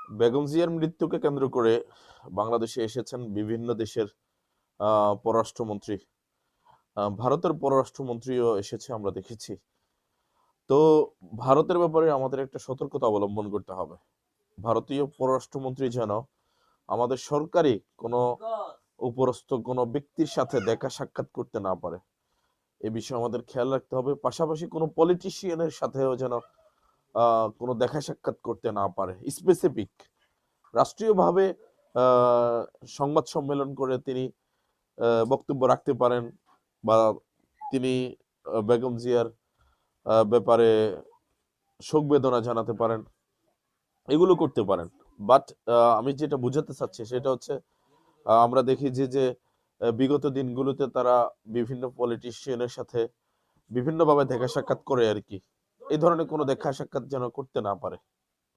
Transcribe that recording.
বেগম জিয়ার মৃত্যুকে কেন্দ্র করে বাংলাদেশে এসেছেন বিভিন্ন দেশের পররাষ্ট্রমন্ত্রী। ভারতের পররাষ্ট্রমন্ত্রীও এসেছে, আমরা দেখেছি। তো ভারতের ব্যাপারে আমাদের একটা সতর্কতা অবলম্বন করতে হবে। ভারতীয় পররাষ্ট্রমন্ত্রী যেন আমাদের সরকারি কোনো উপরস্থ কোনো ব্যক্তির সাথে দেখা সাক্ষাৎ করতে না পারে, এ বিষয়ে আমাদের খেয়াল রাখতে হবে। পাশাপাশি কোনো পলিটিশিয়ানের সাথেও যেন কোনো দেখা সাক্ষাৎ করতে না পারে। স্পেসিফিক রাষ্ট্রীয়ভাবে আহ, সংবাদ সম্মেলন করে তিনি বক্তব্য রাখতে পারেন, বা তিনি বেগম জিয়ার ব্যাপারে শোক বেদনা জানাতে পারেন, এগুলো করতে পারেন। বাট আমি যেটা বুঝাতে চাচ্ছি সেটা হচ্ছে, আমরা দেখি যে বিগত দিনগুলোতে তারা বিভিন্ন পলিটিশিয়ানের সাথে বিভিন্নভাবে দেখা সাক্ষাৎ করে আর কি। এই ধরনের কোনো দেখা সাক্ষাৎ যেন করতে না পারে।